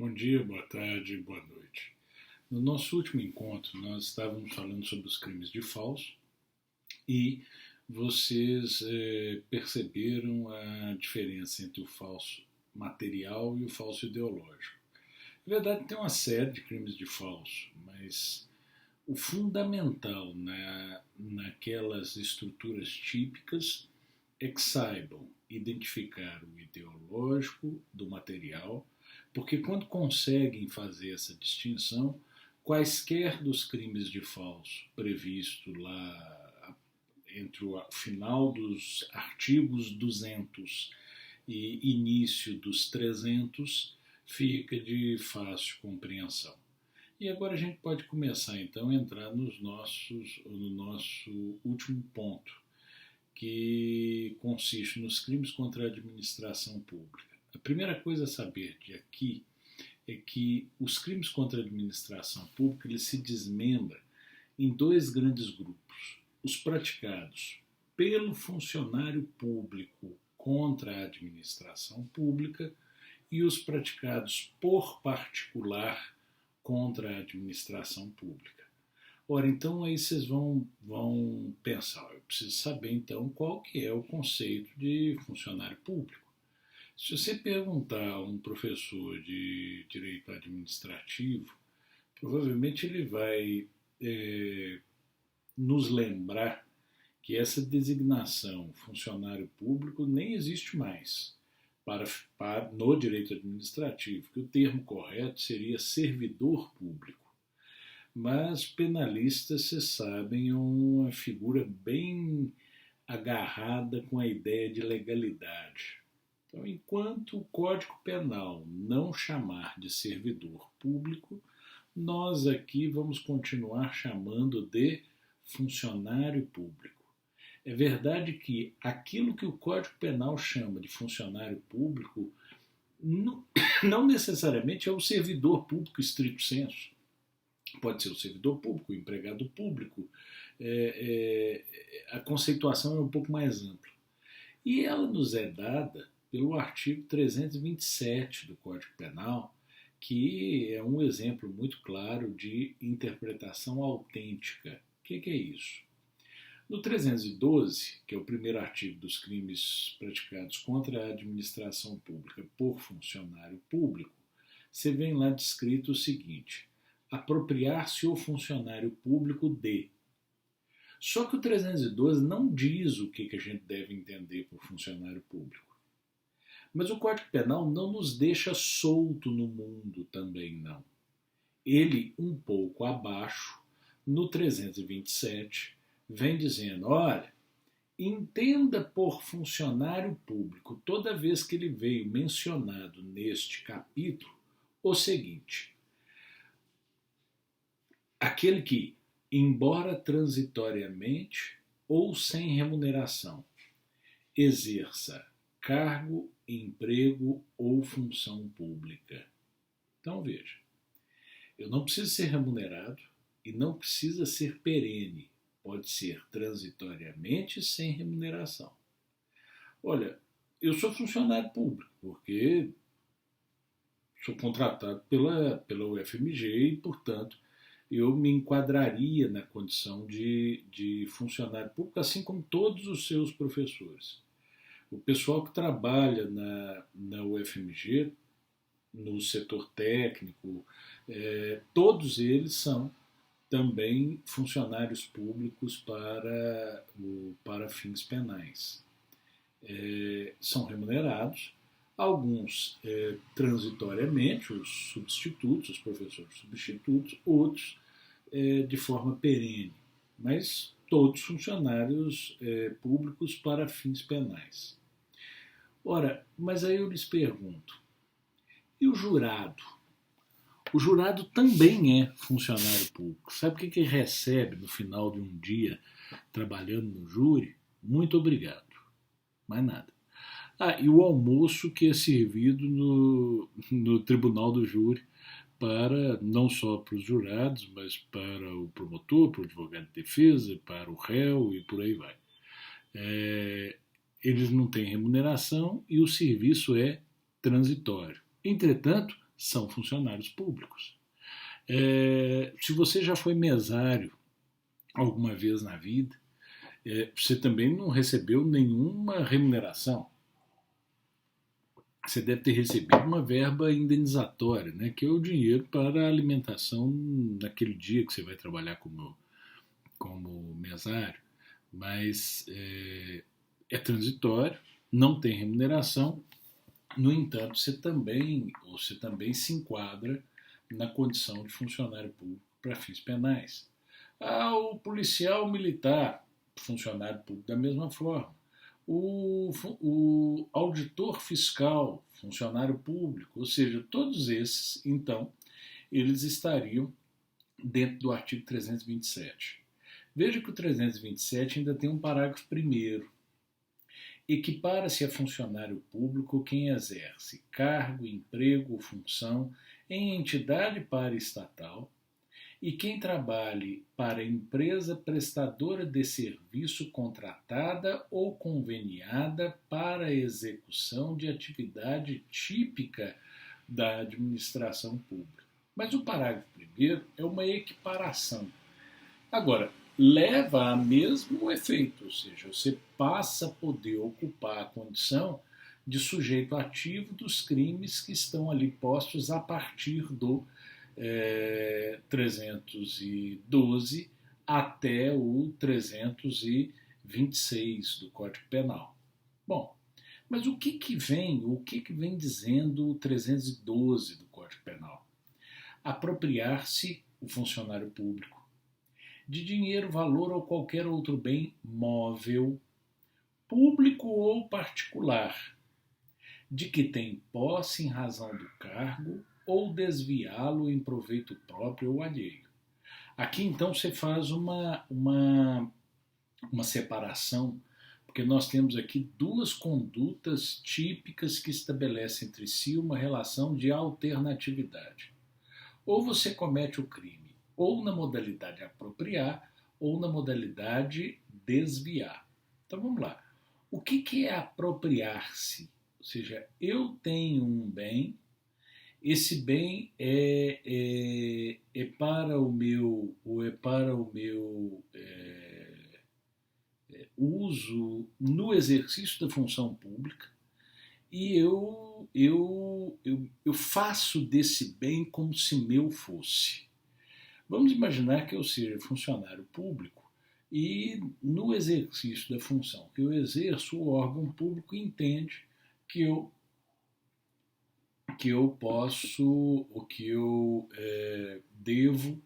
Bom dia, boa tarde, boa noite. No nosso último encontro, nós estávamos falando sobre os crimes de falso e vocês perceberam a diferença entre o falso material e o falso ideológico. Na verdade, tem uma série de crimes de falso, mas o fundamental naquelas estruturas típicas é que saibam identificar o ideológico do material, porque quando conseguem fazer essa distinção, quaisquer dos crimes de falso previsto lá entre o final dos artigos 200 e início dos 300 fica de fácil compreensão. E agora a gente pode começar então a entrar no nosso último ponto, que consiste nos crimes contra a administração pública. A primeira coisa a saber de aqui é que os crimes contra a administração pública eles se desmembram em dois grandes grupos. Os praticados pelo funcionário público contra a administração pública e os praticados por particular contra a administração pública. Ora, então aí vocês vão pensar, eu preciso saber então qual que é o conceito de funcionário público. Se você perguntar a um professor de direito administrativo, provavelmente ele vai nos lembrar que essa designação funcionário público nem existe mais no direito administrativo, que o termo correto seria servidor público. Mas penalistas, vocês sabem, é uma figura bem agarrada com a ideia de legalidade. Então, enquanto o Código Penal não chamar de servidor público, nós aqui vamos continuar chamando de funcionário público. É verdade que aquilo que o Código Penal chama de funcionário público não necessariamente é o servidor público estrito sensu. Pode ser o servidor público, o empregado público. A conceituação é um pouco mais ampla. E ela nos é dada pelo artigo 327 do Código Penal, que é um exemplo muito claro de interpretação autêntica. O que é isso? No 312, que é o primeiro artigo dos crimes praticados contra a administração pública por funcionário público, você vem lá descrito o seguinte: apropriar-se o funcionário público de. Só que o 312 não diz o que a gente deve entender por funcionário público. Mas o Código Penal não nos deixa solto no mundo também, não. Ele, um pouco abaixo, no 327, vem dizendo, olha, entenda por funcionário público, toda vez que ele veio mencionado neste capítulo, o seguinte: aquele que, embora transitoriamente ou sem remuneração, exerça cargo, emprego ou função pública. Então veja, eu não preciso ser remunerado e não precisa ser perene, pode ser transitoriamente sem remuneração. Olha, eu sou funcionário público porque sou contratado pela UFMG e, portanto, eu me enquadraria na condição de funcionário público, assim como todos os seus professores. O pessoal que trabalha na UFMG, no setor técnico, todos eles são também funcionários públicos para fins penais. São remunerados, alguns transitoriamente, os substitutos, os professores substitutos, outros de forma perene, mas todos funcionários públicos para fins penais. Ora, mas aí eu lhes pergunto, e o jurado? O jurado também é funcionário público. Sabe o que ele recebe no final de um dia trabalhando no júri? Muito obrigado. Mais nada. E o almoço que é servido no tribunal do júri não só para os jurados, mas para o promotor, para o advogado de defesa, para o réu e por aí vai. Eles não têm remuneração e o serviço é transitório. Entretanto, são funcionários públicos. Se você já foi mesário alguma vez na vida, você também não recebeu nenhuma remuneração. Você deve ter recebido uma verba indenizatória, né, que é o dinheiro para a alimentação naquele dia que você vai trabalhar como mesário, mas é transitório, não tem remuneração. No entanto, você também se enquadra na condição de funcionário público para fins penais. O policial militar, funcionário público da mesma forma. O auditor fiscal, funcionário público, ou seja, todos esses, então, eles estariam dentro do artigo 327. Veja que o 327 ainda tem um parágrafo primeiro. Equipara-se a funcionário público quem exerce cargo, emprego ou função em entidade paraestatal e quem trabalhe para empresa prestadora de serviço contratada ou conveniada para a execução de atividade típica da administração pública. Mas o parágrafo primeiro é uma equiparação. Agora, leva a mesmo efeito, ou seja, você passa a poder ocupar a condição de sujeito ativo dos crimes que estão ali postos a partir do 312 até o 326 do Código Penal. Bom, mas o que vem dizendo o 312 do Código Penal? Apropriar-se o funcionário público de dinheiro, valor ou qualquer outro bem móvel, público ou particular, de que tem posse em razão do cargo ou desviá-lo em proveito próprio ou alheio. Aqui então você faz uma separação, porque nós temos aqui duas condutas típicas que estabelecem entre si uma relação de alternatividade. Ou você comete o crime ou na modalidade apropriar, ou na modalidade desviar. Então vamos lá. O que é apropriar-se? Ou seja, eu tenho um bem, esse bem é para o meu, uso no exercício da função pública, e eu faço desse bem como se meu fosse. Vamos imaginar que eu seja funcionário público e no exercício da função que eu exerço, o órgão público entende que eu posso, ou que eu devo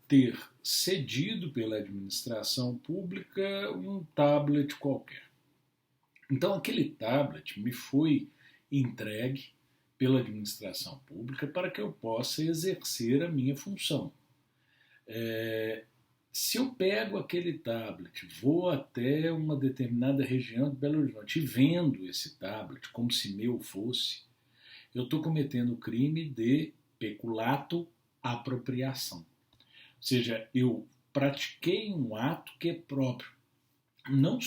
ter cedido pela administração pública um tablet qualquer. Então aquele tablet me foi entregue pela administração pública para que eu possa exercer a minha função. Se eu pego aquele tablet, vou até uma determinada região de Belo Horizonte e vendo esse tablet como se meu fosse, eu estou cometendo o crime de peculato, apropriação. Ou seja, eu pratiquei um ato que é próprio, não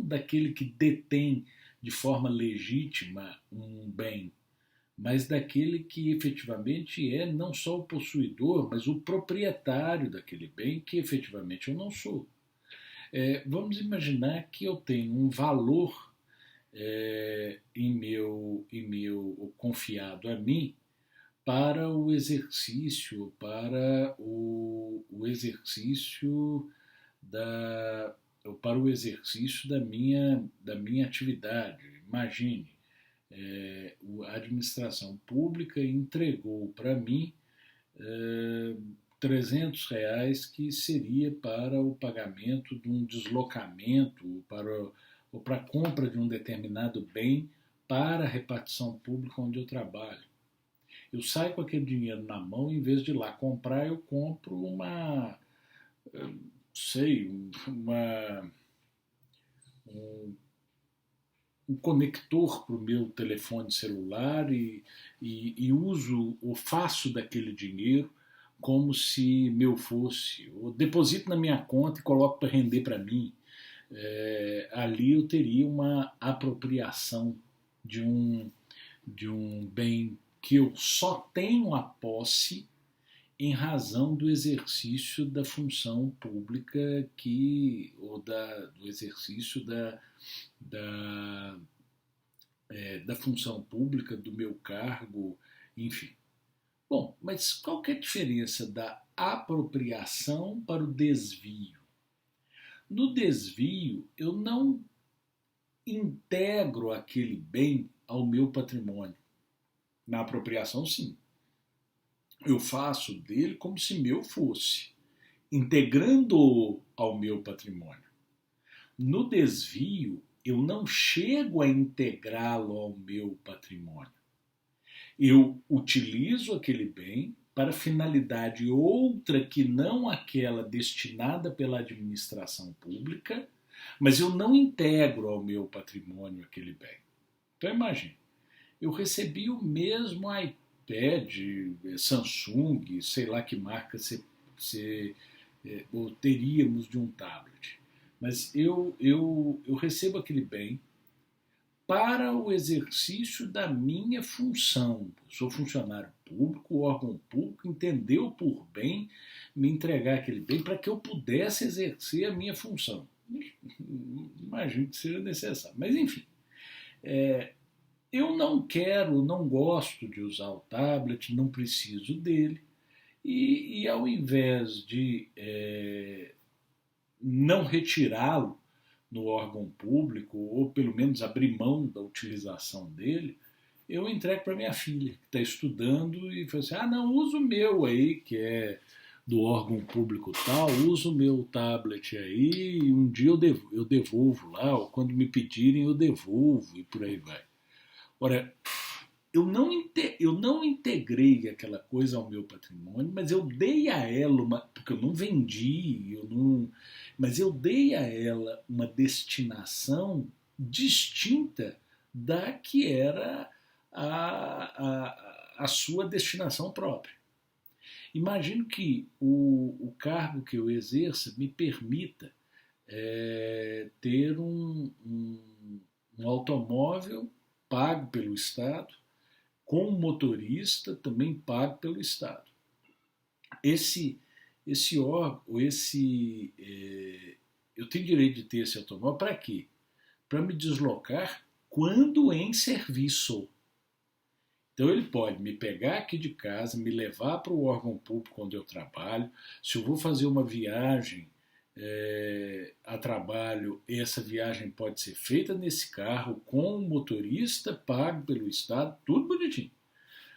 daquele que detém de forma legítima um bem, mas daquele que efetivamente é não só o possuidor, mas o proprietário daquele bem, que efetivamente eu não sou. Vamos imaginar que eu tenho um valor em meu confiado a mim para o exercício, da para o exercício da minha atividade. Imagine, a administração pública entregou para mim R$ 300 que seria para o pagamento de um deslocamento, ou para a compra de um determinado bem para a repartição pública onde eu trabalho. Eu saio com aquele dinheiro na mão, em vez de ir lá comprar, eu compro um conector para o meu telefone celular e uso ou faço daquele dinheiro como se meu fosse. Eu deposito na minha conta e coloco para render para mim. Ali eu teria uma apropriação de um bem que eu só tenho a posse em razão do exercício da função pública do exercício da, da função pública, do meu cargo, enfim. Bom, mas qual que é a diferença da apropriação para o desvio? No desvio, eu não integro aquele bem ao meu patrimônio. Na apropriação, sim. Eu faço dele como se meu fosse, integrando-o ao meu patrimônio. No desvio, eu não chego a integrá-lo ao meu patrimônio. Eu utilizo aquele bem para finalidade outra que não aquela destinada pela administração pública, mas eu não integro ao meu patrimônio aquele bem. Então imagine, eu recebi o mesmo iPad, Samsung, sei lá que marca ou teríamos de um tablet, mas eu recebo aquele bem para o exercício da minha função. Sou funcionário público, o órgão público entendeu por bem me entregar aquele bem para que eu pudesse exercer a minha função. Imagino que seja necessário. Mas, enfim, eu não gosto de usar o tablet, não preciso dele. E ao invés de não retirá-lo no órgão público, ou pelo menos abrir mão da utilização dele, eu entrego para minha filha, que está estudando, e fala assim, não, usa o meu aí, que é do órgão público tal, usa o meu tablet aí, e um dia eu devolvo lá, ou quando me pedirem eu devolvo, e por aí vai. Ora, eu não integrei aquela coisa ao meu patrimônio, mas eu dei a ela porque eu não vendi, mas eu dei a ela uma destinação distinta da que era a sua destinação própria. Imagino que o cargo que eu exerça me permita ter um automóvel pago pelo Estado, com motorista também pago pelo Estado. Eu tenho direito de ter esse automóvel para quê? Para me deslocar quando em serviço. Então ele pode me pegar aqui de casa, me levar para o órgão público onde eu trabalho. Se eu vou fazer uma viagem a trabalho, essa viagem pode ser feita nesse carro com um motorista pago pelo Estado, tudo bonitinho.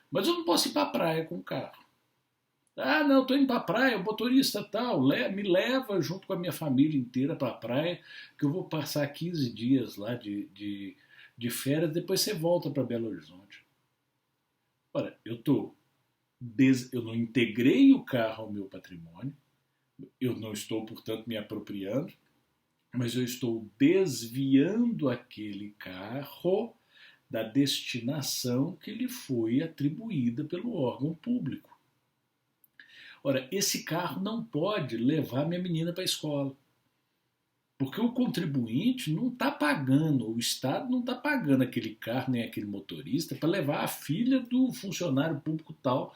Mas eu não posso ir para a praia com o carro. Não, estou indo para a praia, o motorista tal, me leva junto com a minha família inteira para a praia, que eu vou passar 15 dias lá de férias, depois você volta para Belo Horizonte. Ora, eu não integrei o carro ao meu patrimônio, eu não estou, portanto, me apropriando, mas eu estou desviando aquele carro da destinação que lhe foi atribuída pelo órgão público. Ora, esse carro não pode levar minha menina para a escola, porque o contribuinte não está pagando, o Estado não está pagando aquele carro nem aquele motorista para levar a filha do funcionário público tal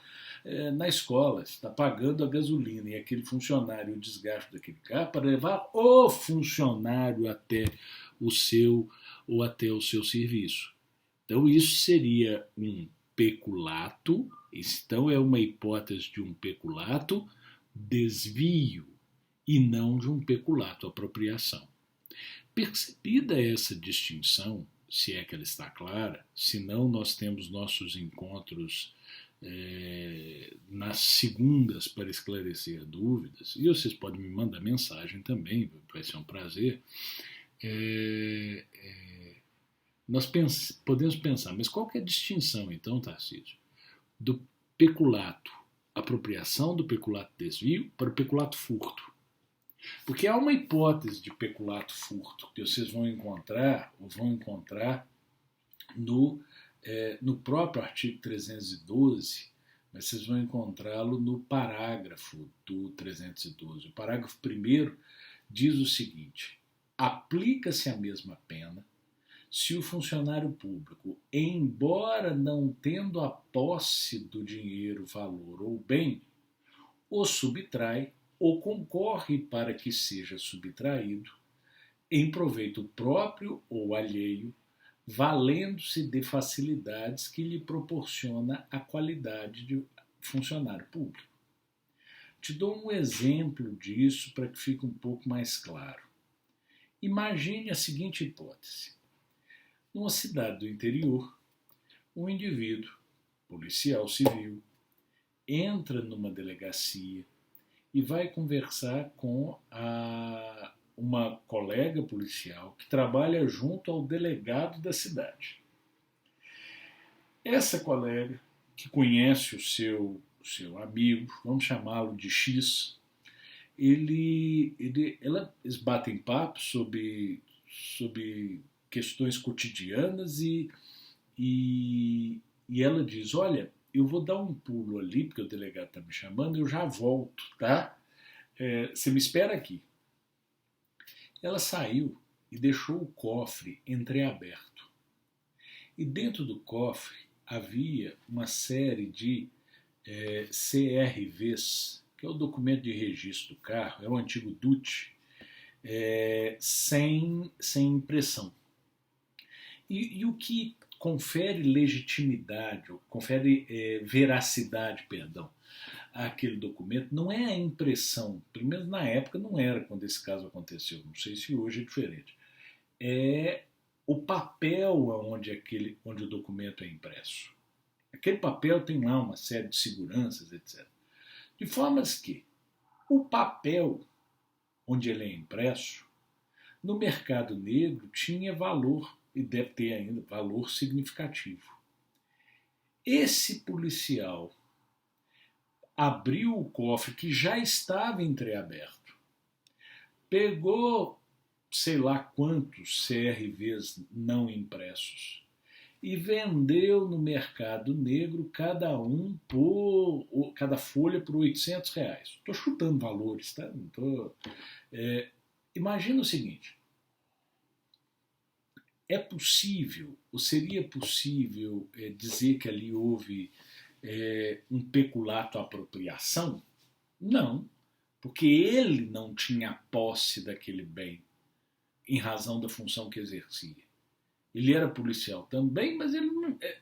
na escola. Está pagando a gasolina e aquele funcionário, o desgaste daquele carro para levar o funcionário até o seu serviço. Então isso seria um peculato. Então é uma hipótese de um peculato desvio e não de um peculato apropriação. Percebida essa distinção, se é que ela está clara, senão nós temos nossos encontros nas segundas para esclarecer dúvidas, e vocês podem me mandar mensagem também, vai ser um prazer. Nós podemos pensar, mas qual que é a distinção então, Tarcísio, do peculato apropriação, do peculato desvio para o peculato furto? Porque há uma hipótese de peculato furto que vocês vão encontrar no próprio artigo 312, mas vocês vão encontrá-lo no parágrafo do 312. O parágrafo 1º diz o seguinte: aplica-se a mesma pena se o funcionário público, embora não tendo a posse do dinheiro, valor ou bem, o subtrai ou concorre para que seja subtraído, em proveito próprio ou alheio, valendo-se de facilidades que lhe proporciona a qualidade de funcionário público. Te dou um exemplo disso para que fique um pouco mais claro. Imagine a seguinte hipótese. Numa cidade do interior, um indivíduo, policial civil, entra numa delegacia e vai conversar com uma colega policial que trabalha junto ao delegado da cidade. Essa colega, que conhece o seu amigo, vamos chamá-lo de X, eles batem papo sobre questões cotidianas e ela diz, olha, eu vou dar um pulo ali, porque o delegado está me chamando, eu já volto, tá? Você me espera aqui. Ela saiu e deixou o cofre entreaberto. E dentro do cofre havia uma série de CRVs, que é o documento de registro do carro, é o antigo DUT, sem impressão. E o que confere legitimidade, ou confere veracidade, perdão, àquele documento, não é a impressão, pelo menos na época não era quando esse caso aconteceu, não sei se hoje é diferente, é o papel onde o documento é impresso. Aquele papel tem lá uma série de seguranças, etc. De formas que o papel onde ele é impresso, no mercado negro tinha valor, e deve ter ainda valor significativo. Esse policial abriu o cofre que já estava entreaberto, pegou sei lá quantos CRVs não impressos e vendeu no mercado negro cada folha por R$ 800. Estou chutando valores, tá? Não tô, imagina o seguinte, é possível, ou seria possível dizer que ali houve um peculato apropriação? Não, porque ele não tinha posse daquele bem em razão da função que exercia. Ele era policial também, mas ele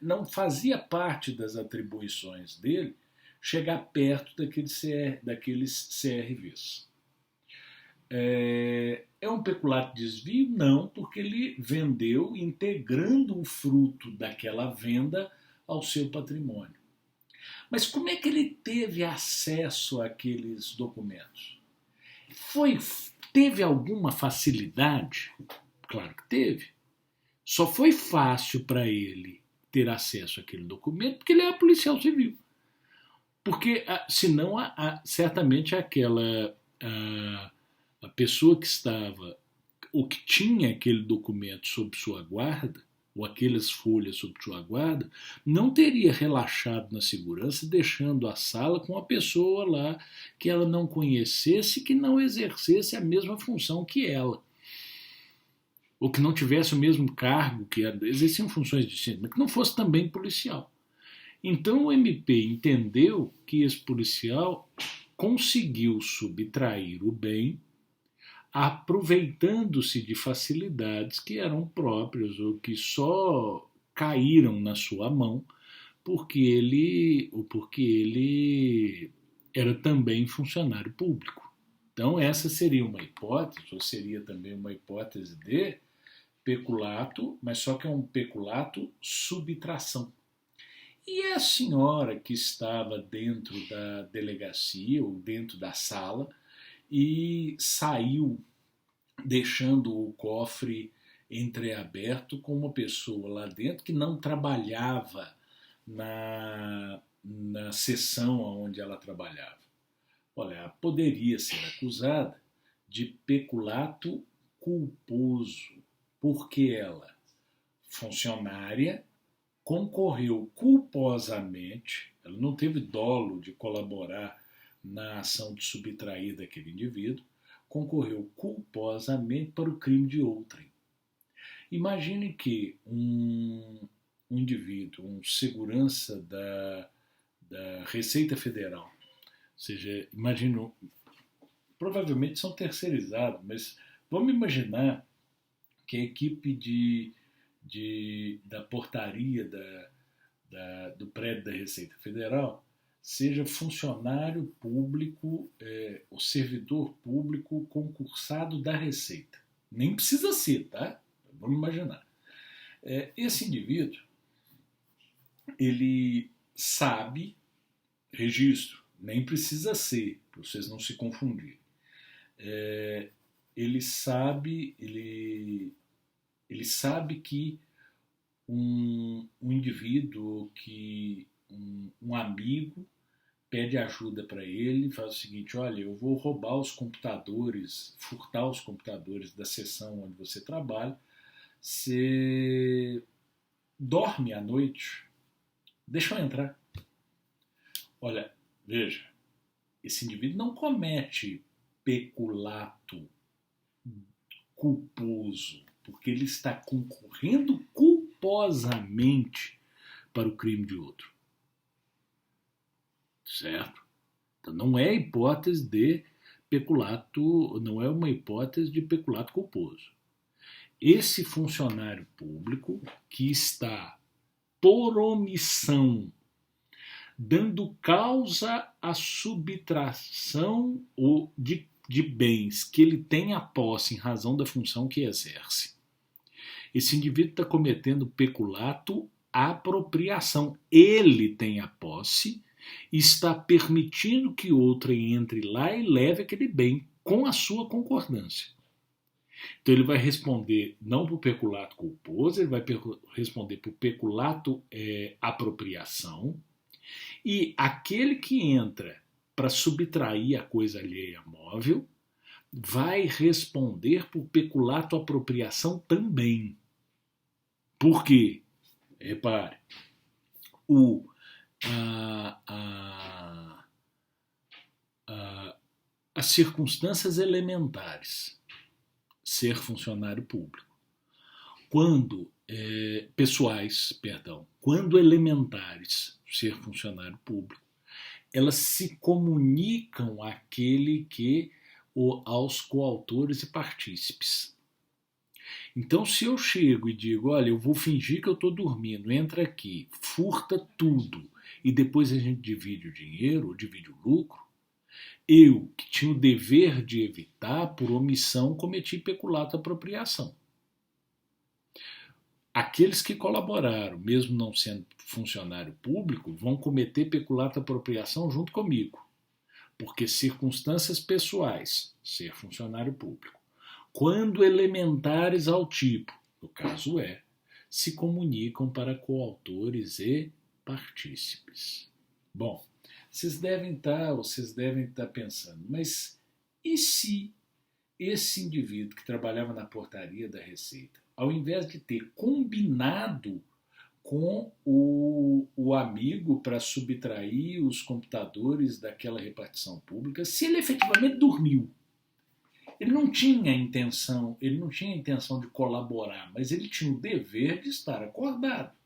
não fazia parte das atribuições dele chegar perto daqueles CRVs. É um peculato desvio? Não, porque ele vendeu integrando o fruto daquela venda ao seu patrimônio. Mas como é que ele teve acesso àqueles documentos? Teve alguma facilidade? Claro que teve. Só foi fácil para ele ter acesso àquele documento porque ele era policial civil. Porque, senão, certamente aquela a pessoa que estava, ou que tinha aquele documento sob sua guarda, ou aquelas folhas sob sua guarda, não teria relaxado na segurança deixando a sala com a pessoa lá que ela não conhecesse, que não exercesse a mesma função que ela. Ou que não tivesse o mesmo cargo, que exerciam funções distintas, mas que não fosse também policial. Então o MP entendeu que esse policial conseguiu subtrair o bem aproveitando-se de facilidades que eram próprias ou que só caíram na sua mão porque ele era também funcionário público. Então essa seria uma hipótese, ou seria também uma hipótese de peculato, mas só que é um peculato subtração. E a senhora que estava dentro da delegacia ou dentro da sala e saiu deixando o cofre entreaberto com uma pessoa lá dentro que não trabalhava na seção onde ela trabalhava. Olha, ela poderia ser acusada de peculato culposo, porque ela, funcionária, concorreu culposamente, ela não teve dolo de colaborar na ação de subtrair daquele indivíduo, concorreu culposamente para o crime de outrem. Imagine que um indivíduo, um segurança da Receita Federal, ou seja, imagino, provavelmente são terceirizados, mas vamos imaginar que a equipe da portaria do prédio da Receita Federal seja funcionário público, o servidor público concursado da Receita. Nem precisa ser, tá? Vamos imaginar. Esse indivíduo, ele sabe, registro, nem precisa ser, para vocês não se confundirem. Ele sabe, ele sabe que um indivíduo, que um amigo pede ajuda para ele, faz o seguinte: olha, eu vou roubar os computadores, furtar os computadores da seção onde você trabalha, você dorme à noite, deixa eu entrar. Olha, veja, esse indivíduo não comete peculato culposo, porque ele está concorrendo culposamente para o crime de outro. Certo? Então não é hipótese de peculato, não é uma hipótese de peculato culposo. Esse funcionário público que está, por omissão, dando causa à subtração de bens que ele tem a posse em razão da função que exerce. Esse indivíduo está cometendo peculato apropriação. Ele tem a posse e está permitindo que outrem entre lá e leve aquele bem com a sua concordância. Então ele vai responder não por peculato culposo, ele vai responder por peculato apropriação, e aquele que entra para subtrair a coisa alheia móvel vai responder por peculato apropriação também. Por quê? Repare, as circunstâncias elementares, ser funcionário público, quando elementares, ser funcionário público, elas se comunicam aos coautores e partícipes. Então, se eu chego e digo, olha, eu vou fingir que eu estou dormindo, entra aqui, furta tudo, e depois a gente divide o dinheiro, ou divide o lucro, eu, que tinha o dever de evitar, por omissão, cometi peculato apropriação. Aqueles que colaboraram, mesmo não sendo funcionário público, vão cometer peculato apropriação junto comigo. Porque circunstâncias pessoais, ser funcionário público, quando elementares ao tipo, no caso se comunicam para coautores e partícipes. Bom, vocês devem estar pensando, mas e se esse indivíduo que trabalhava na portaria da Receita, ao invés de ter combinado com o amigo para subtrair os computadores daquela repartição pública, se ele efetivamente dormiu? Ele não tinha intenção de colaborar, mas ele tinha o dever de estar acordado.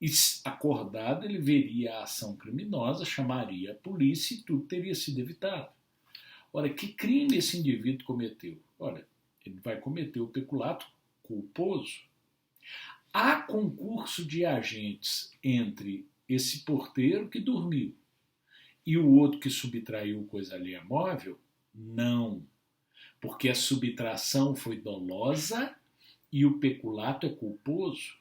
E acordado, ele veria a ação criminosa, chamaria a polícia e tudo teria sido evitado. Olha, que crime esse indivíduo cometeu? Olha, ele vai cometer o peculato culposo. Há concurso de agentes entre esse porteiro que dormiu e o outro que subtraiu coisa alheia móvel? Não, porque a subtração foi dolosa e o peculato é culposo.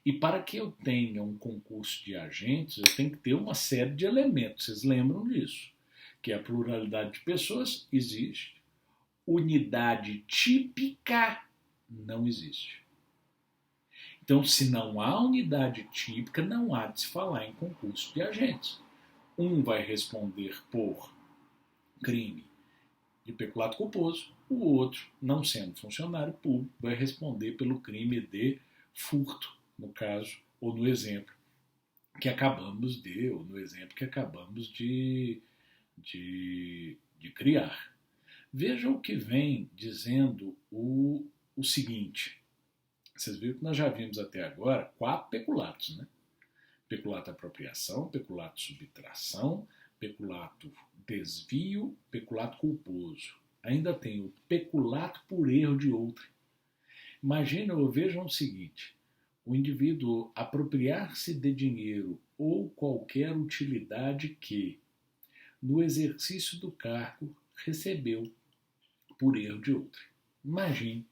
E para que eu tenha um concurso de agentes, eu tenho que ter uma série de elementos. Vocês lembram disso? Que a pluralidade de pessoas existe. Unidade típica não existe. Então, se não há unidade típica, não há de se falar em concurso de agentes. Um vai responder por crime de peculato culposo, o outro, não sendo funcionário público, vai responder pelo crime de furto, no caso, ou no exemplo que acabamos de criar. Veja o que vem dizendo o seguinte: Vocês viram que nós já vimos até agora 4 peculatos, né? Peculato apropriação, peculato subtração, peculato desvio, peculato culposo. Ainda tem o peculato por erro de outrem. Imagina ou vejam o seguinte: o indivíduo apropriar-se de dinheiro ou qualquer utilidade que, no exercício do cargo, recebeu por erro de outrem. Imagine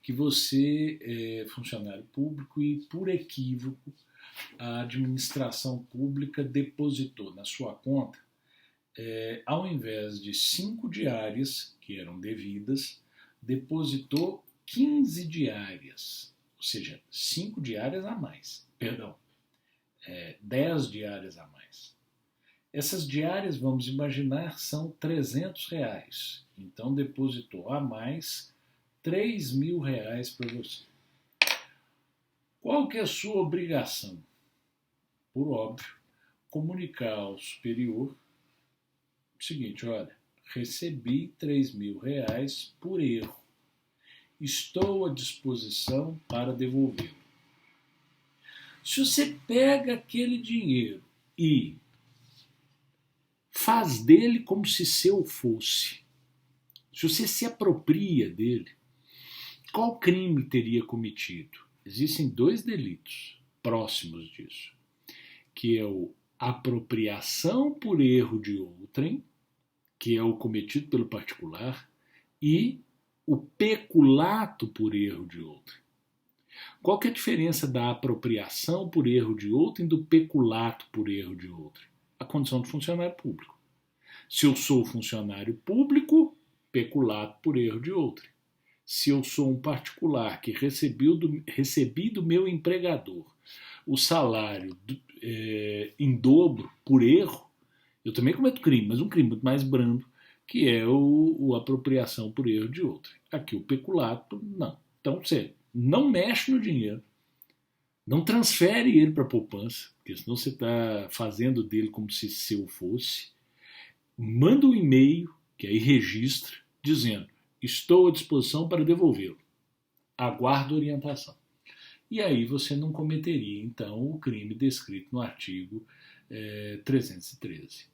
que você é funcionário público e, por equívoco, a administração pública depositou na sua conta, ao invés de 5 diárias, que eram devidas, depositou 15 diárias, ou seja, 5 diárias a mais, perdão, 10 diárias a mais. Essas diárias, vamos imaginar, são R$ 300. Então, depositou a mais R$ 3.000 para você. Qual que é a sua obrigação? Por óbvio, comunicar ao superior o seguinte: olha, recebi R$ 3.000 por erro. Estou à disposição para devolvê-lo. Se você pega aquele dinheiro e faz dele como se seu fosse, se você se apropria dele, qual crime teria cometido? Existem 2 delitos próximos disso, que é o apropriação por erro de outrem, que é o cometido pelo particular, e o peculato por erro de outrem. Qual que é a diferença da apropriação por erro de outrem e do peculato por erro de outrem? A condição de funcionário público. Se eu sou funcionário público, peculato por erro de outrem. Se eu sou um particular que recebi do meu empregador o salário em dobro por erro, eu também cometo crime, mas um crime muito mais brando, que é o apropriação por erro de outrem. Aqui o peculato, não. Então você não mexe no dinheiro, não transfere ele para a poupança, porque senão você está fazendo dele como se seu fosse. Manda um e-mail, que aí registra, dizendo: estou à disposição para devolvê-lo. Aguardo orientação. E aí você não cometeria, então, o crime descrito no artigo 313.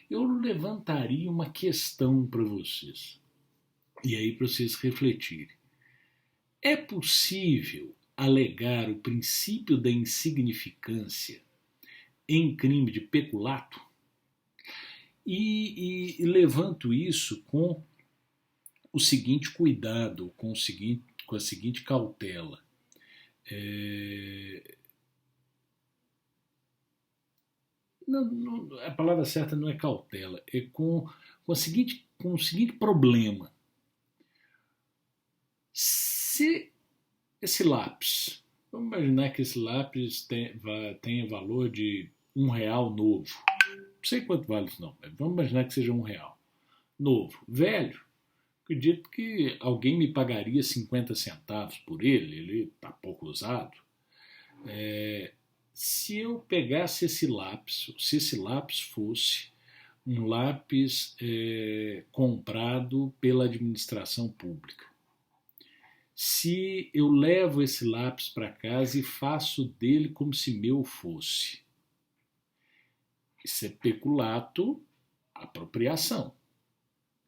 Eu levantaria uma questão para vocês, e aí para vocês refletirem. É possível alegar o princípio da insignificância em crime de peculato? E levanto isso com o seguinte cuidado, com a seguinte cautela. A palavra certa não é cautela, é com o seguinte problema. Se esse lápis, vamos imaginar que esse lápis tenha valor de R$ 1 novo. Não sei quanto vale isso não, mas vamos imaginar que seja R$ 1 novo. Velho, acredito que alguém me pagaria 50 centavos por ele está pouco usado. Se eu pegasse esse lápis, se esse lápis fosse um lápis comprado pela administração pública, se eu levo esse lápis para casa e faço dele como se meu fosse, isso é peculato, apropriação.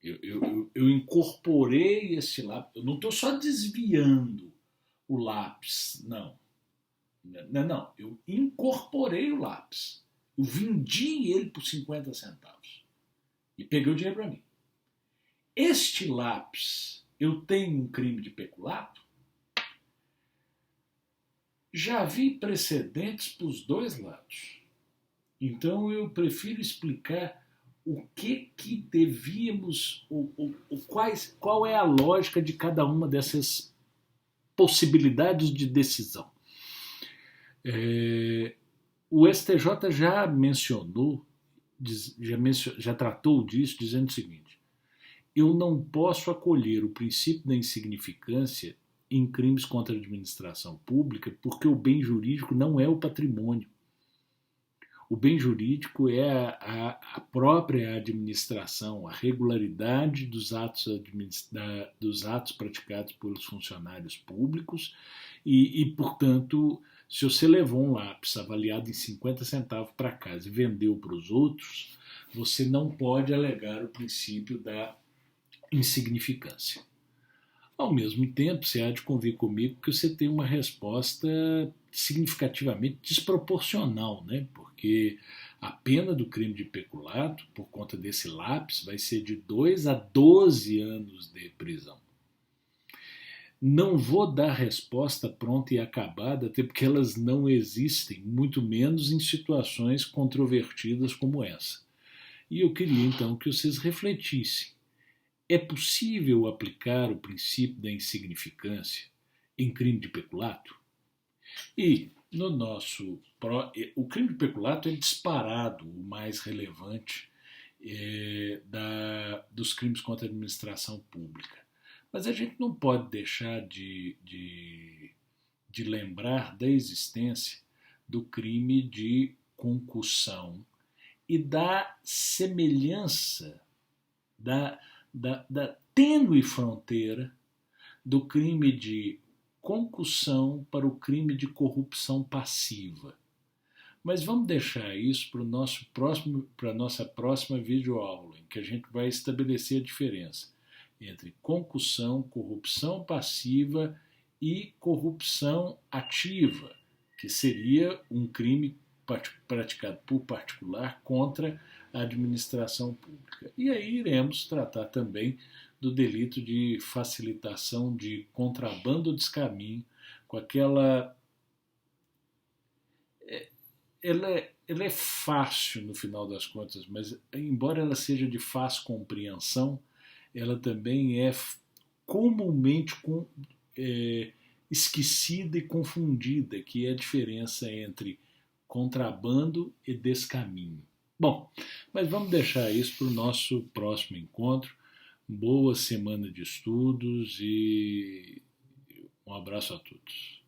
Eu incorporei esse lápis, eu não estou só desviando o lápis, não. Não, eu incorporei o lápis. Eu vendi ele por 50 centavos. E peguei o dinheiro para mim. Este lápis, eu tenho um crime de peculato? Já vi precedentes para os 2 lados. Então eu prefiro explicar o que devíamos, qual é a lógica de cada uma dessas possibilidades de decisão. O STJ já mencionou, já tratou disso, dizendo o seguinte: eu não posso acolher o princípio da insignificância em crimes contra a administração pública porque o bem jurídico não é o patrimônio. O bem jurídico é a própria administração, a regularidade dos atos praticados pelos funcionários públicos portanto, se você levou um lápis avaliado em 50 centavos para casa e vendeu para os outros, você não pode alegar o princípio da insignificância. Ao mesmo tempo, você há de convir comigo que você tem uma resposta significativamente desproporcional, né? Porque a pena do crime de peculato, por conta desse lápis, vai ser de 2 a 12 anos de prisão. Não vou dar resposta pronta e acabada, até porque elas não existem, muito menos em situações controvertidas como essa. E eu queria então que vocês refletissem. É possível aplicar o princípio da insignificância em crime de peculato? E no nosso o crime de peculato é disparado o mais relevante dos crimes contra a administração pública. Mas a gente não pode deixar de lembrar da existência do crime de concussão e da semelhança da tênue fronteira do crime de concussão para o crime de corrupção passiva. Mas vamos deixar isso para a nossa próxima videoaula, em que a gente vai estabelecer a diferença entre concussão, corrupção passiva e corrupção ativa, que seria um crime praticado por particular contra a administração pública. E aí iremos tratar também do delito de facilitação de contrabando ou descaminho, com aquela... Ela é fácil no final das contas, mas embora ela seja de fácil compreensão, ela também é comumente esquecida e confundida, que é a diferença entre contrabando e descaminho. Bom, mas vamos deixar isso para o nosso próximo encontro. Boa semana de estudos e um abraço a todos.